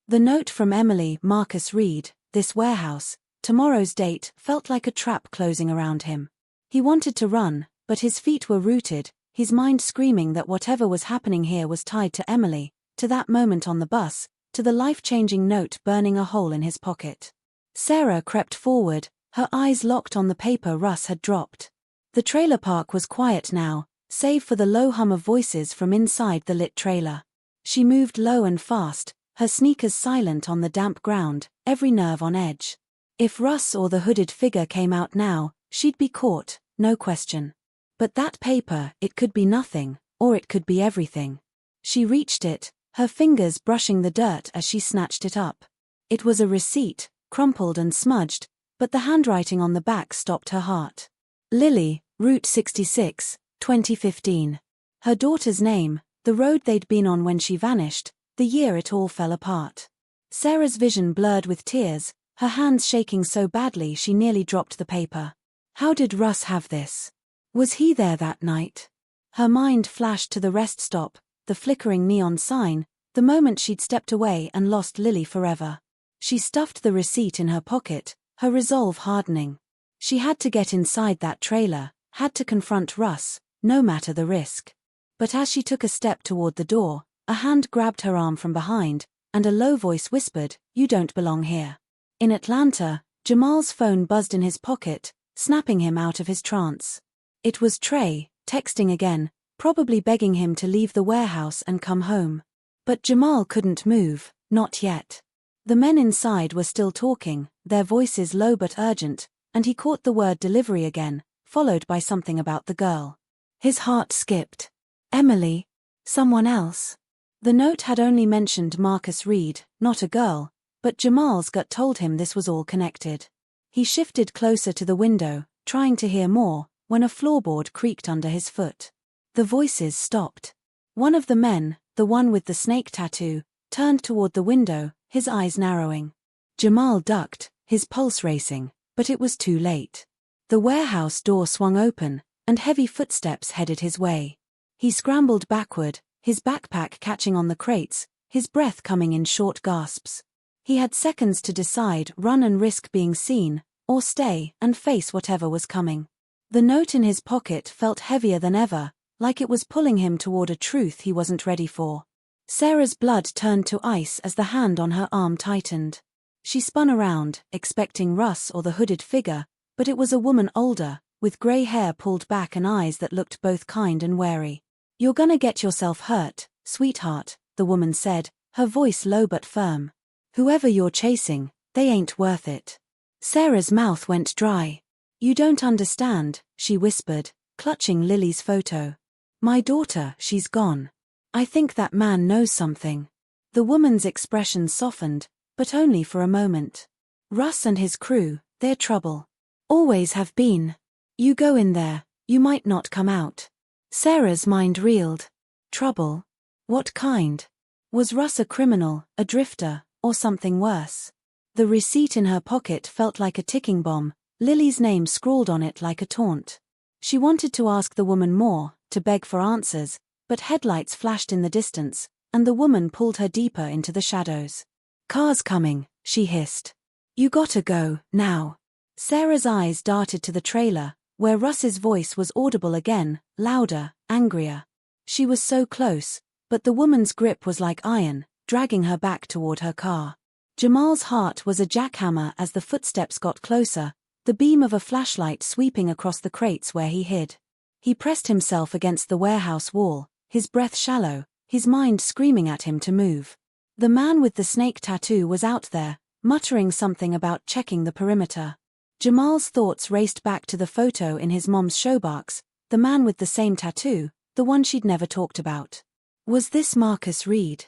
The note from Emily, Marcus Reed, this warehouse, tomorrow's date, felt like a trap closing around him. He wanted to run, but his feet were rooted, his mind screaming that whatever was happening here was tied to Emily, to that moment on the bus, to the life-changing note burning a hole in his pocket. Sarah crept forward, her eyes locked on the paper Russ had dropped. The trailer park was quiet now, save for the low hum of voices from inside the lit trailer. She moved low and fast, her sneakers silent on the damp ground, every nerve on edge. If Russ or the hooded figure came out now, she'd be caught, no question. But that paper, it could be nothing, or it could be everything. She reached it, her fingers brushing the dirt as she snatched it up. It was a receipt, crumpled and smudged, but the handwriting on the back stopped her heart. Lily, Route 66, 2015. Her daughter's name, the road they'd been on when she vanished, the year it all fell apart. Sarah's vision blurred with tears, her hands shaking so badly she nearly dropped the paper. How did Russ have this? Was he there that night? Her mind flashed to the rest stop, the flickering neon sign, the moment she'd stepped away and lost Lily forever. She stuffed the receipt in her pocket, her resolve hardening. She had to get inside that trailer, had to confront Russ, no matter the risk. But as she took a step toward the door, a hand grabbed her arm from behind, and a low voice whispered, "You don't belong here." In Atlanta, Jamal's phone buzzed in his pocket, snapping him out of his trance. It was Trey, texting again, probably begging him to leave the warehouse and come home. But Jamal couldn't move, not yet. The men inside were still talking, their voices low but urgent, and he caught the word delivery again, followed by something about the girl. His heart skipped. Emily? Someone else? The note had only mentioned Marcus Reed, not a girl, but Jamal's gut told him this was all connected. He shifted closer to the window, trying to hear more, when a floorboard creaked under his foot. The voices stopped. One of the men, the one with the snake tattoo, turned toward the window, his eyes narrowing. Jamal ducked, his pulse racing, but it was too late. The warehouse door swung open, and heavy footsteps headed his way. He scrambled backward, his backpack catching on the crates, his breath coming in short gasps. He had seconds to decide, run and risk being seen, or stay and face whatever was coming. The note in his pocket felt heavier than ever, like it was pulling him toward a truth he wasn't ready for. Sarah's blood turned to ice as the hand on her arm tightened. She spun around, expecting Russ or the hooded figure, but it was a woman older, with grey hair pulled back and eyes that looked both kind and wary. You're gonna get yourself hurt, sweetheart, the woman said, her voice low but firm. Whoever you're chasing, they ain't worth it. Sarah's mouth went dry. You don't understand, she whispered, clutching Lily's photo. My daughter, she's gone. I think that man knows something. The woman's expression softened, but only for a moment. Russ and his crew, they're trouble. Always have been. You go in there, you might not come out. Sarah's mind reeled. Trouble? What kind? Was Russ a criminal, a drifter, or something worse? The receipt in her pocket felt like a ticking bomb, Lily's name scrawled on it like a taunt. She wanted to ask the woman more, to beg for answers, but headlights flashed in the distance, and the woman pulled her deeper into the shadows. Car's coming, she hissed. You gotta go, now. Sarah's eyes darted to the trailer, where Russ's voice was audible again, louder, angrier. She was so close, but the woman's grip was like iron, dragging her back toward her car. Jamal's heart was a jackhammer as the footsteps got closer, the beam of a flashlight sweeping across the crates where he hid. He pressed himself against the warehouse wall, his breath shallow, his mind screaming at him to move. The man with the snake tattoo was out there, muttering something about checking the perimeter. Jamal's thoughts raced back to the photo in his mom's showbox, the man with the same tattoo, the one she'd never talked about. Was this Marcus Reed?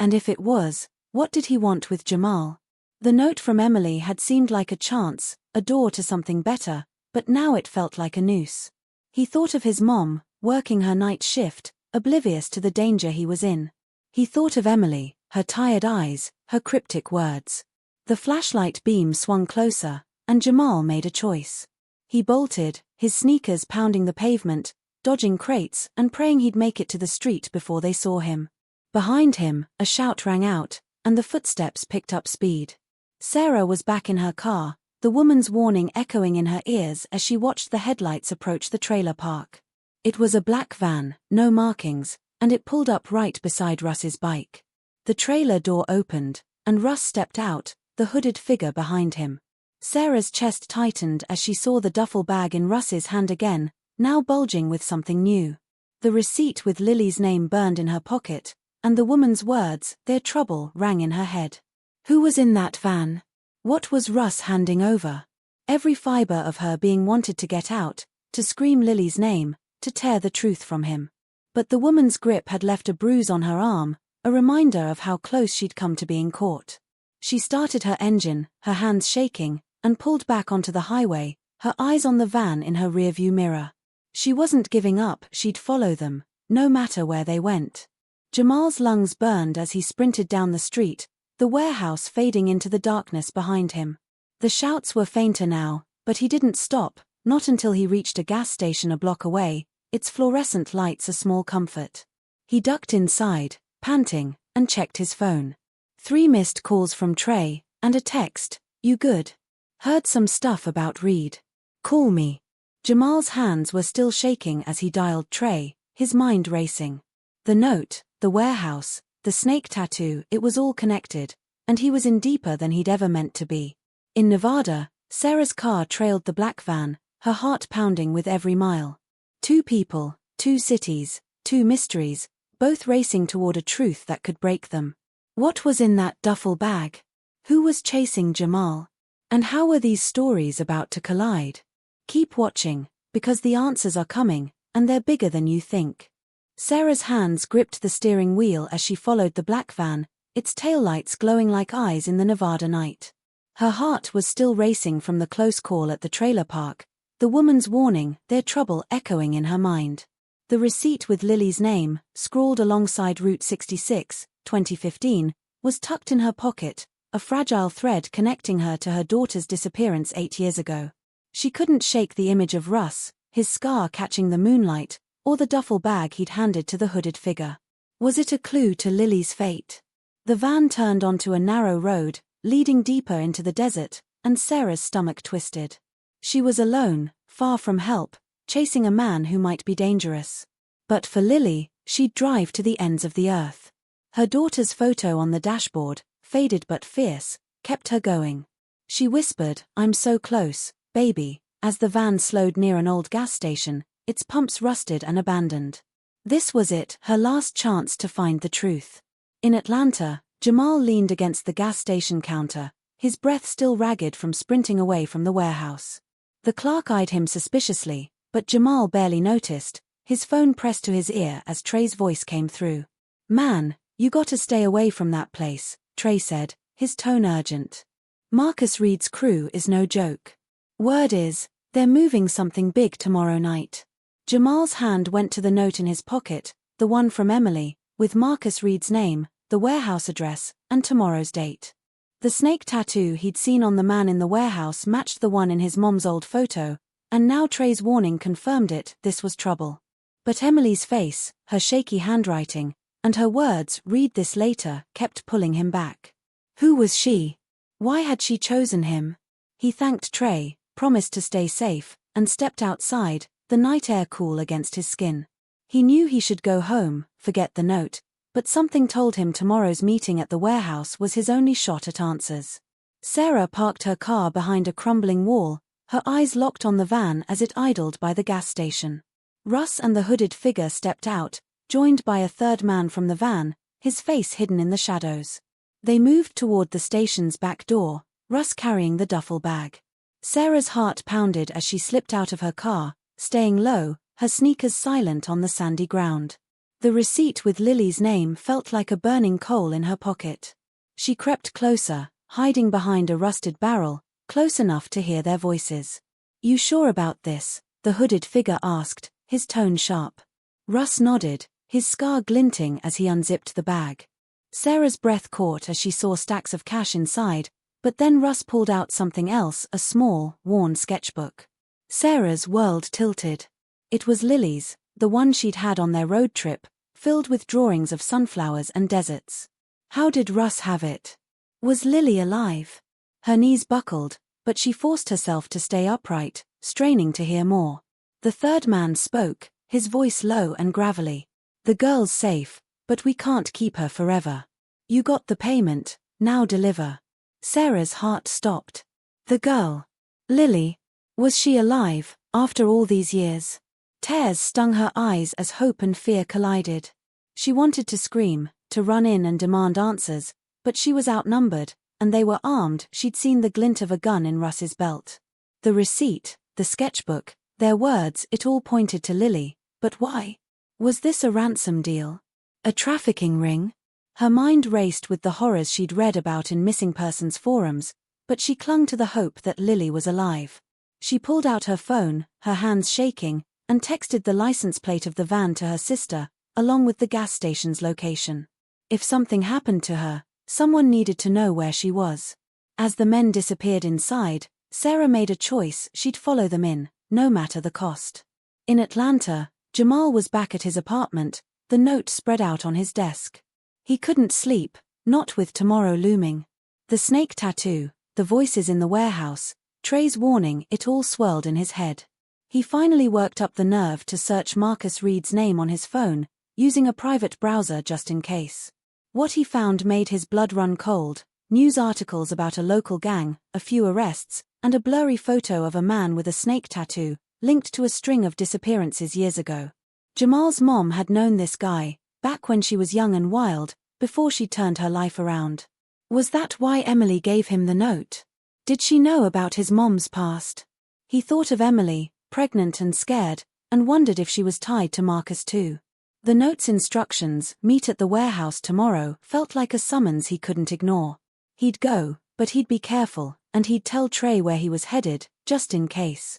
And if it was, what did he want with Jamal? The note from Emily had seemed like a chance, a door to something better, but now it felt like a noose. He thought of his mom, working her night shift, oblivious to the danger he was in. He thought of Emily, her tired eyes, her cryptic words. The flashlight beam swung closer, and Jamal made a choice. He bolted, his sneakers pounding the pavement, dodging crates and praying he'd make it to the street before they saw him. Behind him, a shout rang out, and the footsteps picked up speed. Sarah was back in her car, the woman's warning echoing in her ears as she watched the headlights approach the trailer park. It was a black van, no markings, and it pulled up right beside Russ's bike. The trailer door opened, and Russ stepped out, the hooded figure behind him. Sarah's chest tightened as she saw the duffel bag in Russ's hand again, now bulging with something new. The receipt with Lily's name burned in her pocket, and the woman's words, their trouble, rang in her head. Who was in that van? What was Russ handing over? Every fiber of her being wanted to get out, to scream Lily's name, to tear the truth from him. But the woman's grip had left a bruise on her arm, a reminder of how close she'd come to being caught. She started her engine, her hands shaking, and pulled back onto the highway, her eyes on the van in her rearview mirror. She wasn't giving up, she'd follow them, no matter where they went. Jamal's lungs burned as he sprinted down the street, the warehouse fading into the darkness behind him. The shouts were fainter now, but he didn't stop, not until he reached a gas station a block away, its fluorescent lights a small comfort. He ducked inside, panting, and checked his phone. 3 missed calls from Trey, and a text, "You good? Heard some stuff about Reed. Call me." Jamal's hands were still shaking as he dialed Trey, his mind racing. The note, the warehouse, the snake tattoo, it was all connected, and he was in deeper than he'd ever meant to be. In Nevada, Sarah's car trailed the black van, her heart pounding with every mile. 2 people, 2 cities, 2 mysteries, both racing toward a truth that could break them. What was in that duffel bag? Who was chasing Jamal? And how were these stories about to collide? Keep watching, because the answers are coming, and they're bigger than you think. Sarah's hands gripped the steering wheel as she followed the black van, its taillights glowing like eyes in the Nevada night. Her heart was still racing from the close call at the trailer park, the woman's warning, their trouble echoing in her mind. The receipt with Lily's name, scrawled alongside Route 66, 2015, was tucked in her pocket, a fragile thread connecting her to her daughter's disappearance 8 years ago. She couldn't shake the image of Russ, his scar catching the moonlight, or the duffel bag he'd handed to the hooded figure. Was it a clue to Lily's fate? The van turned onto a narrow road, leading deeper into the desert, and Sarah's stomach twisted. She was alone, far from help, chasing a man who might be dangerous. But for Lily, she'd drive to the ends of the earth. Her daughter's photo on the dashboard, faded but fierce, kept her going. She whispered, "I'm so close, baby," as the van slowed near an old gas station, its pumps rusted and abandoned. This was it, her last chance to find the truth. In Atlanta, Jamal leaned against the gas station counter, his breath still ragged from sprinting away from the warehouse. The clerk eyed him suspiciously, but Jamal barely noticed, his phone pressed to his ear as Trey's voice came through. "Man, you gotta stay away from that place," Trey said, his tone urgent. "Marcus Reed's crew is no joke. Word is, they're moving something big tomorrow night." Jamal's hand went to the note in his pocket, the one from Emily, with Marcus Reed's name, the warehouse address, and tomorrow's date. The snake tattoo he'd seen on the man in the warehouse matched the one in his mom's old photo, and now Trey's warning confirmed it, this was trouble. But Emily's face, her shaky handwriting, and her words, "read this later," kept pulling him back. Who was she? Why had she chosen him? He thanked Trey, promised to stay safe, and stepped outside, the night air cool against his skin. He knew he should go home, forget the note, but something told him tomorrow's meeting at the warehouse was his only shot at answers. Sarah parked her car behind a crumbling wall, her eyes locked on the van as it idled by the gas station. Russ and the hooded figure stepped out, joined by a third man from the van, his face hidden in the shadows. They moved toward the station's back door, Russ carrying the duffel bag. Sarah's heart pounded as she slipped out of her car, staying low, her sneakers silent on the sandy ground. The receipt with Lily's name felt like a burning coal in her pocket. She crept closer, hiding behind a rusted barrel, close enough to hear their voices. "You sure about this?" the hooded figure asked, his tone sharp. Russ nodded, his scar glinting as he unzipped the bag. Sarah's breath caught as she saw stacks of cash inside, but then Russ pulled out something else, a small, worn sketchbook. Sarah's world tilted. It was Lily's, the one she'd had on their road trip, filled with drawings of sunflowers and deserts. How did Russ have it? Was Lily alive? Her knees buckled, but she forced herself to stay upright, straining to hear more. The third man spoke, his voice low and gravelly. "The girl's safe, but we can't keep her forever. You got the payment, now deliver." Sarah's heart stopped. The girl. Lily. Was she alive, after all these years? Tears stung her eyes as hope and fear collided. She wanted to scream, to run in and demand answers, but she was outnumbered, and they were armed. She'd seen the glint of a gun in Russ's belt. The receipt, the sketchbook, their words, it all pointed to Lily, but why? Was this a ransom deal? A trafficking ring? Her mind raced with the horrors she'd read about in missing persons forums, but she clung to the hope that Lily was alive. She pulled out her phone, her hands shaking, and texted the license plate of the van to her sister, along with the gas station's location. If something happened to her, someone needed to know where she was. As the men disappeared inside, Sarah made a choice: she'd follow them in, no matter the cost. In Atlanta, Jamal was back at his apartment, the note spread out on his desk. He couldn't sleep, not with tomorrow looming. The snake tattoo, the voices in the warehouse, Trey's warning, it all swirled in his head. He finally worked up the nerve to search Marcus Reed's name on his phone, using a private browser just in case. What he found made his blood run cold: news articles about a local gang, a few arrests, and a blurry photo of a man with a snake tattoo, linked to a string of disappearances years ago. Jamal's mom had known this guy, back when she was young and wild, before she turned her life around. Was that why Emily gave him the note? Did she know about his mom's past? He thought of Emily, pregnant and scared, and wondered if she was tied to Marcus too. The note's instructions, "meet at the warehouse tomorrow," felt like a summons he couldn't ignore. He'd go, but he'd be careful, and he'd tell Trey where he was headed, just in case.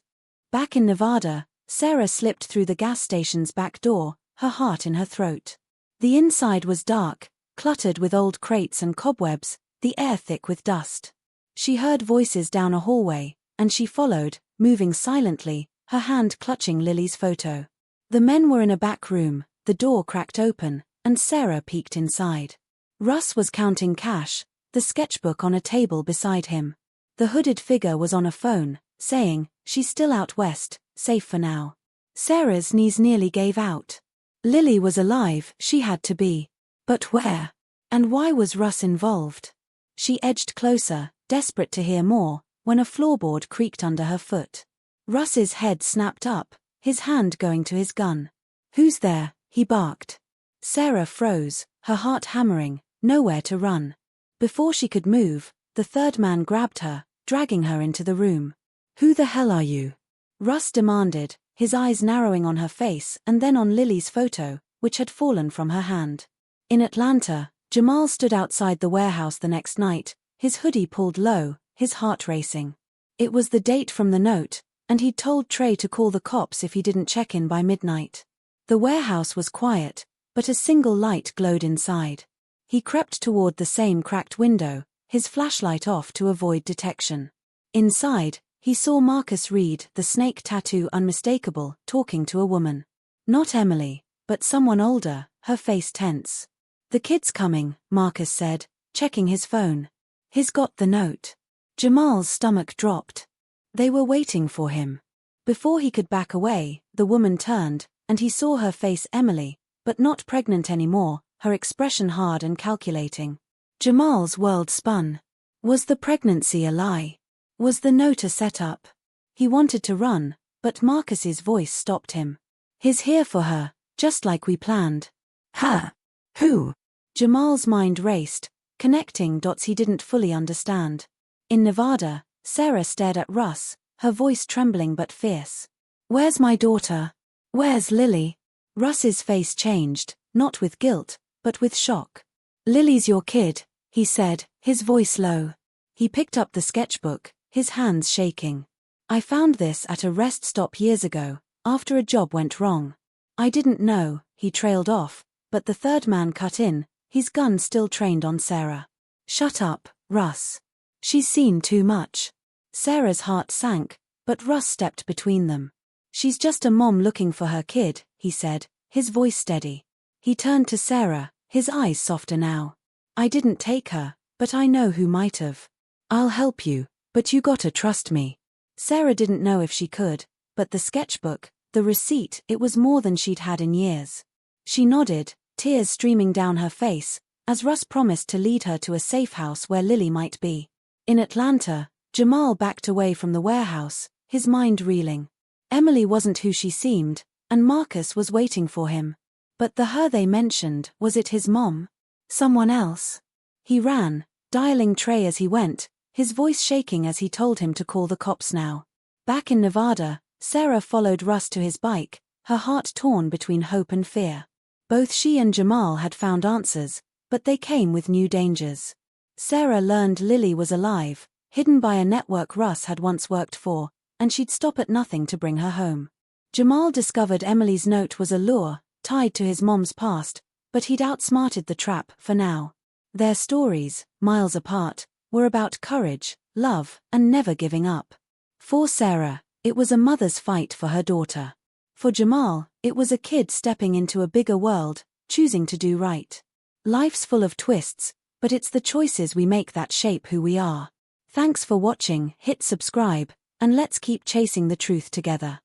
Back in Nevada, Sarah slipped through the gas station's back door, her heart in her throat. The inside was dark, cluttered with old crates and cobwebs, the air thick with dust. She heard voices down a hallway, and she followed, moving silently, her hand clutching Lily's photo. The men were in a back room, the door cracked open, and Sarah peeked inside. Russ was counting cash, the sketchbook on a table beside him. The hooded figure was on a phone, saying, "She's still out west, safe for now." Sarah's knees nearly gave out. Lily was alive, she had to be. But where? And why was Russ involved? She edged closer, desperate to hear more, when a floorboard creaked under her foot. Russ's head snapped up, his hand going to his gun. "Who's there?" he barked. Sarah froze, her heart hammering, nowhere to run. Before she could move, the third man grabbed her, dragging her into the room. "Who the hell are you?" Russ demanded, his eyes narrowing on her face and then on Lily's photo, which had fallen from her hand. In Atlanta, Jamal stood outside the warehouse the next night, his hoodie pulled low, his heart racing. It was the date from the note, and he'd told Trey to call the cops if he didn't check in by midnight. The warehouse was quiet, but a single light glowed inside. He crept toward the same cracked window, his flashlight off to avoid detection. Inside, he saw Marcus Reed, the snake tattoo unmistakable, talking to a woman. Not Emily, but someone older, her face tense. "The kid's coming," Marcus said, checking his phone. "He's got the note." Jamal's stomach dropped. They were waiting for him. Before he could back away, the woman turned, and he saw her face Emily, but not pregnant anymore, her expression hard and calculating. Jamal's world spun. Was the pregnancy a lie? Was the note a setup? He wanted to run, but Marcus's voice stopped him. "He's here for her, just like we planned." Huh? Who? Jamal's mind raced, connecting dots he didn't fully understand. In Nevada, Sarah stared at Russ, her voice trembling but fierce. "Where's my daughter? Where's Lily?" Russ's face changed, not with guilt, but with shock. "Lily's your kid," he said, his voice low. He picked up the sketchbook, his hands shaking. "I found this at a rest stop years ago, after a job went wrong. I didn't know," he trailed off, but the third man cut in, his gun still trained on Sarah. "Shut up, Russ. She's seen too much." Sarah's heart sank, but Russ stepped between them. "She's just a mom looking for her kid," he said, his voice steady. He turned to Sarah, his eyes softer now. "I didn't take her, but I know who might have. I'll help you, but you gotta trust me." Sarah didn't know if she could, but the sketchbook, the receipt, it was more than she'd had in years. She nodded, tears streaming down her face, as Russ promised to lead her to a safe house where Lily might be. In Atlanta, Jamal backed away from the warehouse, his mind reeling. Emily wasn't who she seemed, and Marcus was waiting for him. But the her they mentioned, was it his mom? Someone else? He ran, dialing Trey as he went, his voice shaking as he told him to call the cops now. Back in Nevada, Sarah followed Russ to his bike, her heart torn between hope and fear. Both she and Jamal had found answers, but they came with new dangers. Sarah learned Lily was alive, hidden by a network Russ had once worked for, and she'd stop at nothing to bring her home. Jamal discovered Emily's note was a lure, tied to his mom's past, but he'd outsmarted the trap for now. Their stories, miles apart, were about courage, love, and never giving up. For Sarah, it was a mother's fight for her daughter. For Jamal, it was a kid stepping into a bigger world, choosing to do right. Life's full of twists, but it's the choices we make that shape who we are. Thanks for watching, hit subscribe, and let's keep chasing the truth together.